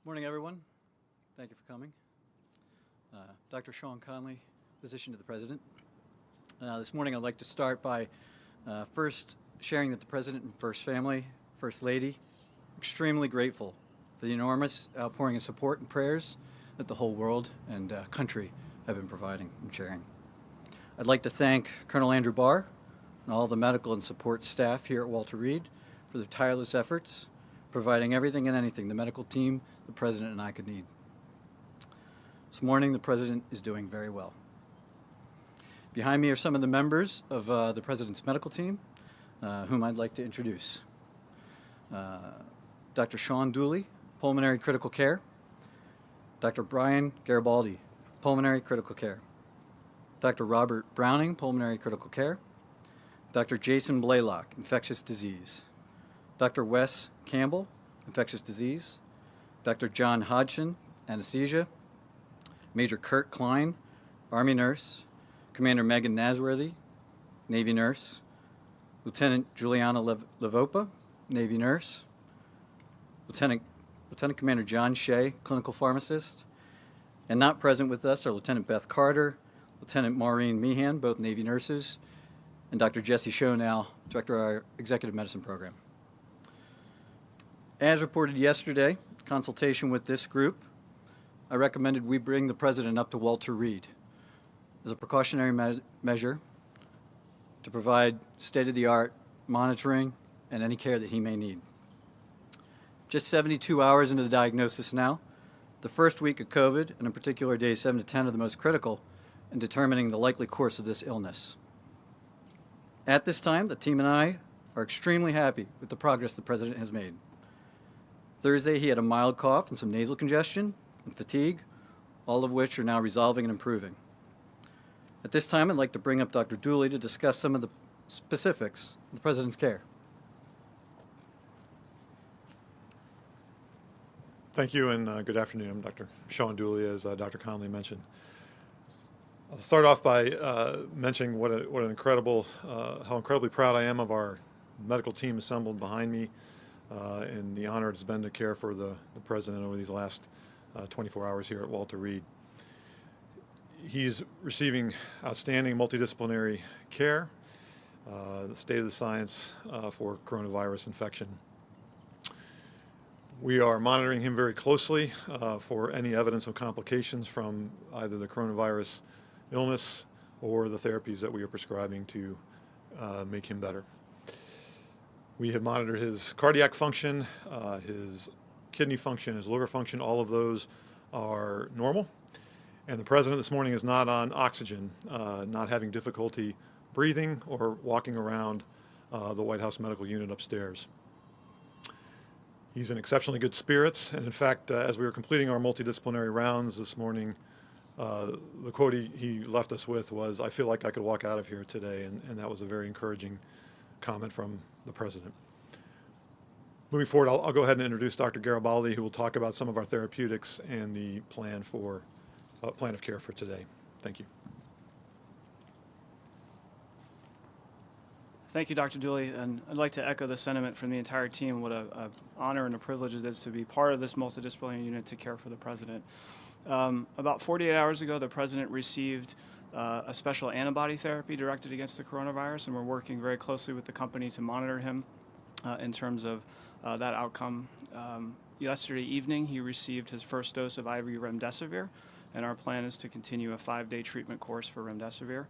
Morning, everyone. Thank you for coming. Dr. Sean Conley, physician to the President. This morning I'd like to start by first sharing that the President and First Family, First Lady, extremely grateful for the enormous outpouring of support and prayers that the whole world and country have been providing and sharing. I'd like to thank Colonel Andrew Barr and all the medical and support staff here at Walter Reed for their tireless efforts, providing everything and anything the medical team, the President, and I could need. This morning, the President is doing very well. Behind me are some of the members of the President's medical team, whom I'd like to introduce. Dr. Sean Dooley, Pulmonary Critical Care. Dr. Brian Garibaldi, Pulmonary Critical Care. Dr. Robert Browning, Pulmonary Critical Care. Dr. Jason Blaylock, Infectious Disease. Dr. Wes Campbell, Infectious Disease. Dr. John Hodgson, Anesthesia. Major Kurt Klein, Army Nurse. Commander Megan Nasworthy, Navy Nurse. Lieutenant Juliana Levopa, Navy Nurse. Lieutenant Commander John Shea, Clinical Pharmacist. And not present with us are Lieutenant Beth Carter, Lieutenant Maureen Meehan, both Navy nurses, and Dr. Jesse Schoenau, Director of our Executive Medicine Program. As reported yesterday, consultation with this group, I recommended we bring the President up to Walter Reed as a precautionary measure to provide state-of-the-art monitoring and any care that he may need. Just 72 hours into the diagnosis now, the first week of COVID, and in particular days 7 to 10, are the most critical in determining the likely course of this illness. At this time, the team and I are extremely happy with the progress the President has made. Thursday, he had a mild cough and some nasal congestion and fatigue, all of which are now resolving and improving. At this time, I'd like to bring up Dr. Dooley to discuss some of the specifics of the President's care. Thank you, and good afternoon. I'm Dr. Sean Dooley, as Dr. Conley mentioned. I'll start off by mentioning how incredibly proud I am of our medical team assembled behind me, and the honor it's been to care for the President over these last 24 hours here at Walter Reed. He's receiving outstanding multidisciplinary care, the state of the science for coronavirus infection. We are monitoring him very closely for any evidence of complications from either the coronavirus illness or the therapies that we are prescribing to make him better. We have monitored his cardiac function, his kidney function, his liver function. All of those are normal. And the President this morning is not on oxygen, not having difficulty breathing or walking around the White House Medical Unit upstairs. He's in exceptionally good spirits, and in fact, as we were completing our multidisciplinary rounds this morning, the quote he left us with was, "I feel like I could walk out of here today," and that was a very encouraging comment from the President. Moving forward, I'll go ahead and introduce Dr. Garibaldi, who will talk about some of our therapeutics and the plan of care for today. Thank you. Thank you, Dr. Dooley, and I'd like to echo the sentiment from the entire team. What an honor and a privilege it is to be part of this multidisciplinary unit to care for the President. About 48 hours ago, the President received a special antibody therapy directed against the coronavirus, and we're working very closely with the company to monitor him in terms of that outcome. Yesterday evening, he received his first dose of IV remdesivir, and our plan is to continue a 5-day treatment course for remdesivir.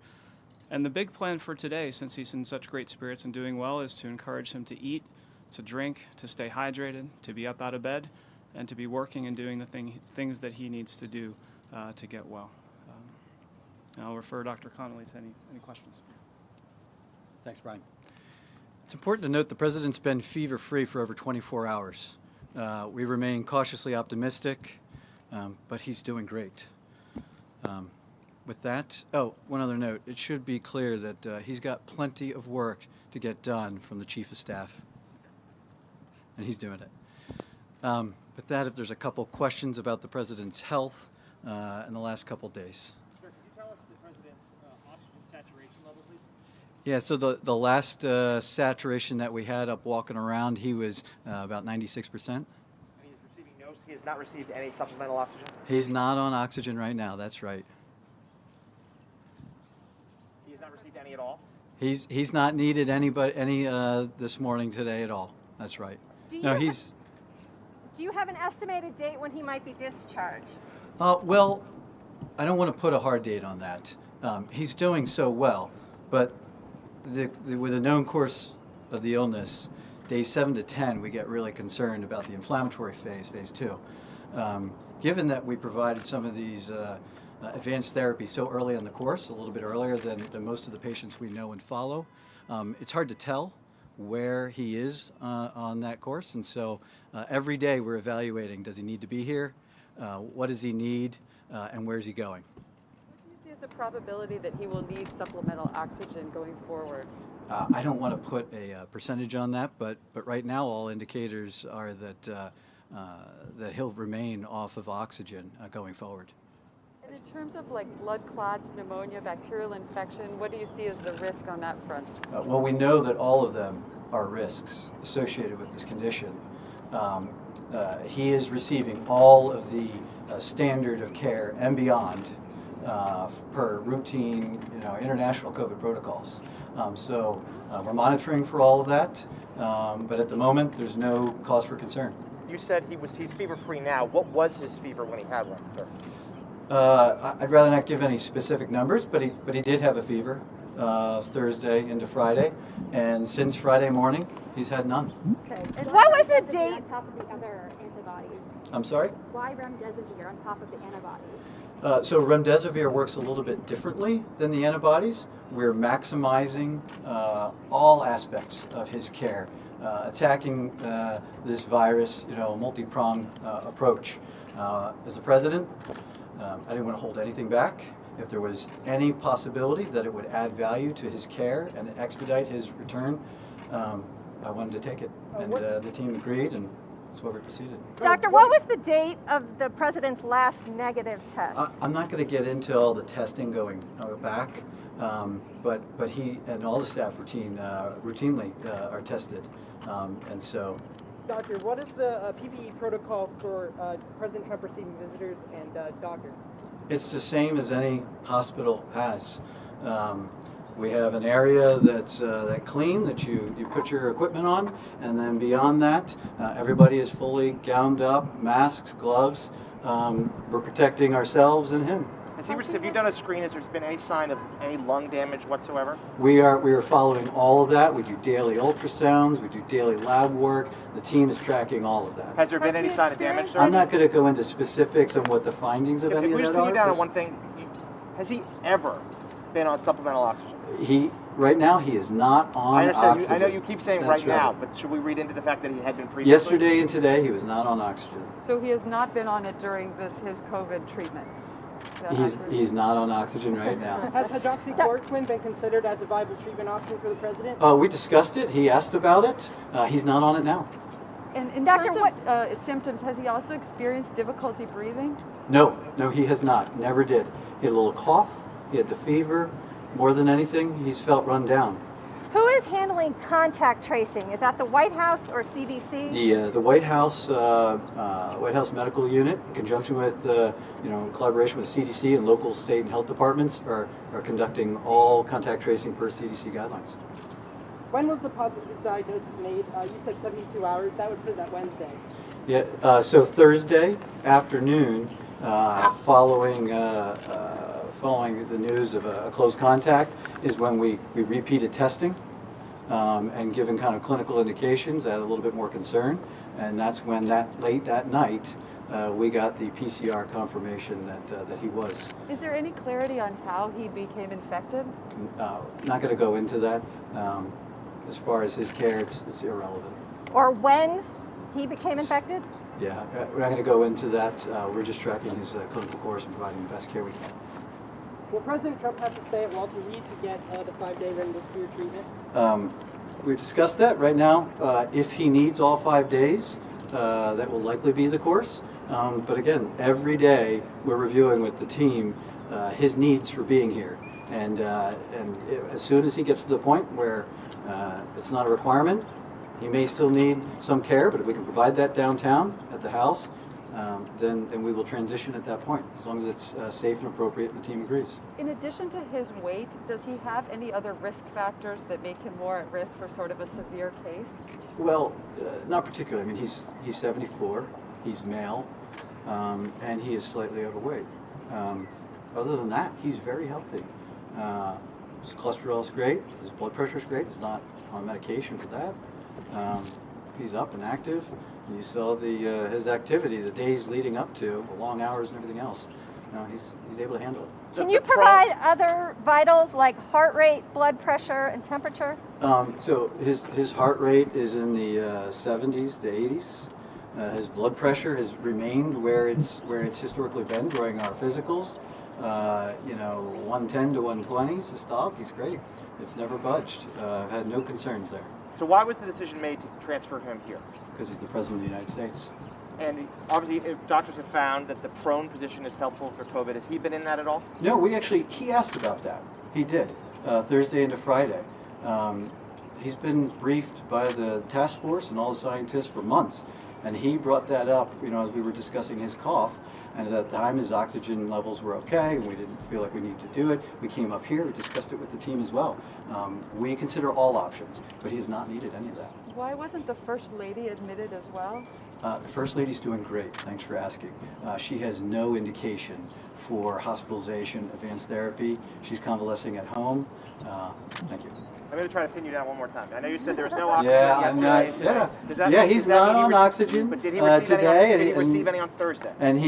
And the big plan for today, since he's in such great spirits and doing well, is to encourage him to eat, to drink, to stay hydrated, to be up out of bed, and to be working and doing the things that he needs to do to get well. And I'll refer Dr. Connolly to any questions. Thanks, Brian. It's important to note the President's been fever-free for over 24 hours. We remain cautiously optimistic, but he's doing great. With that, one other note. It should be clear that he's got plenty of work to get done from the Chief of Staff, and he's doing it. With that, if there's a couple questions about the President's health in the last couple days. Sir, can you tell us the President's oxygen saturation level, please? Yeah, so the last saturation that we had up walking around, he was about 96%. And he's receiving no has not received any supplemental oxygen? He's not on oxygen right now. That's right. He has not received any at all? He's not needed any this morning today at all. That's right. Do No, you he's. Do you have an estimated date when he might be discharged? Well, I don't want to put a hard date on that. He's doing so well, but with a known course of the illness, days 7 to 10, we get really concerned about the inflammatory phase, phase 2. Given that we provided some of these advanced therapies so early in the course, a little bit earlier than most of the patients we know and follow, it's hard to tell where he is on that course. And so every day we're evaluating, does he need to be here? What does he need? And where's he going? What do you see as the probability that he will need supplemental oxygen going forward? I don't want to put a percentage on that, but right now all indicators are that that he'll remain off of oxygen going forward. And in terms of like blood clots, pneumonia, bacterial infection, what do you see as the risk on that front? Well, we know that all of them are risks associated with this condition. He is receiving all of the standard of care and beyond per routine, international COVID protocols. So we're monitoring for all of that, but at the moment, there's no cause for concern. You said he's fever-free now. What was his fever when he had one, sir? I'd rather not give any specific numbers, but he did have a fever Thursday into Friday, and since Friday morning, he's had none. Okay. And what was the date? On top of the other antibodies. I'm sorry? Why remdesivir on top of the antibodies? So remdesivir works a little bit differently than the antibodies. We're maximizing all aspects of his care, attacking this virus, multi-pronged approach. As the president, I didn't want to hold anything back. If there was any possibility that it would add value to his care and expedite his return, I wanted to take it. And the team agreed, and that's why we proceeded. Doctor, what was the date of the president's last negative test? I'm not going to get into all the testing going back, but he and all the staff routinely are tested, and so. Doctor, what is the PPE protocol for President Trump receiving visitors and doctors? It's the same as any hospital has. We have an area that's clean that you put your equipment on, and then beyond that, everybody is fully gowned up, masks, gloves. We're protecting ourselves and him. Have you done a screen? Has there been any sign of any lung damage whatsoever? We are following all of that. We do daily ultrasounds. We do daily lab work. The team is tracking all of that. Has there been any sign of damage, sir? I'm not going to go into specifics on what the findings of any of that are. If we just put you down on one thing, has he ever been on supplemental oxygen? Right now he is not on oxygen. I know you keep saying That's right now, but should we read into the fact that he had been previously? Yesterday and today he was not on oxygen. So he has not been on it during his COVID treatment? He's not on oxygen right now. Has hydroxychloroquine been considered as a viable treatment option for the president? We discussed it. He asked about it. He's not on it now. And in Doctor, terms of symptoms, has he also experienced difficulty breathing? No, he has not. Never did. He had a little cough. He had the fever. More than anything, he's felt run down. Who is handling contact tracing? Is that the White House or CDC? The White House Medical Unit, in conjunction with in collaboration with CDC and local, state, and health departments, are conducting all contact tracing per CDC guidelines. When was the positive diagnosis made? You said 72 hours. That would put it at Wednesday. Yeah. So Thursday afternoon, following the news of a close contact, is when we repeated testing, and given kind of clinical indications, that a little bit more concern, and that's when late that night we got the PCR confirmation that he was. Is there any clarity on how he became infected? Not going to go into that. As far as his care, it's irrelevant. Or when he became infected? Yeah, we're not going to go into that. We're just tracking his clinical course and providing the best care we can. Will President Trump have to stay at Walter Reed to get the 5-day remdesivir treatment? We've discussed that right now. If he needs all 5 days, that will likely be the course. But again, every day we're reviewing with the team his needs for being here. And as soon as he gets to the point where it's not a requirement, he may still need some care, but if we can provide that downtown at the house, then we will transition at that point, as long as it's safe and appropriate and the team agrees. In addition to his weight, does he have any other risk factors that make him more at risk for sort of a severe case? Well, not particularly. I mean, he's 74, he's male, and he is slightly overweight. Other than that, he's very healthy. His cholesterol is great, his blood pressure is great, he's not on medication for that. He's up and active. You saw his activity, the days leading up to, the long hours and everything else. He's able to handle it. Can you provide other vitals like heart rate, blood pressure, and temperature? So his heart rate is in the 70s to 80s. His blood pressure has remained where it's historically been during our physicals. 110 to 120 systolic. He's great. It's never budged. I've had no concerns there. So why was the decision made to transfer him here? Because he's the President of the United States. And obviously, if doctors have found that the prone position is helpful for COVID, has he been in that at all? No, he asked about that. He did, Thursday into Friday. He's been briefed by the task force and all the scientists for months, and he brought that up, as we were discussing his cough, and at that time his oxygen levels were okay, and we didn't feel like we needed to do it. We came up here, we discussed it with the team as well. We consider all options, but he has not needed any of that. Why wasn't the First Lady admitted as well? The First Lady's doing great. Thanks for asking. She has no indication for hospitalization, advanced therapy. She's convalescing at home. Thank you. I'm going to try to pin you down one more time. I know you said there was no oxygen yesterday. He's not on oxygen. But did he receive today? Did he receive any on Thursday? And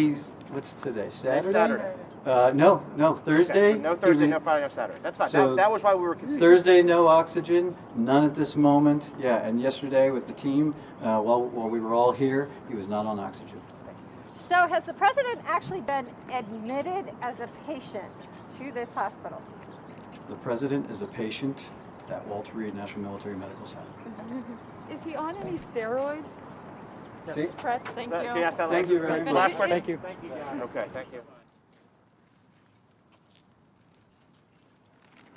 what's today? Saturday? Saturday. No, Thursday. Okay, so no Thursday, no Friday, no Saturday. That's fine. So that was why we were confused. Thursday, no oxygen, none at this moment. Yeah, and yesterday with the team, while we were all here, he was not on oxygen. So has the president actually been admitted as a patient to this hospital? The president is a patient at Walter Reed National Military Medical Center. Is he on any steroids? See? Press, thank you. Can you ask that Thank you very much. Last question? Thank you. Okay, thank you.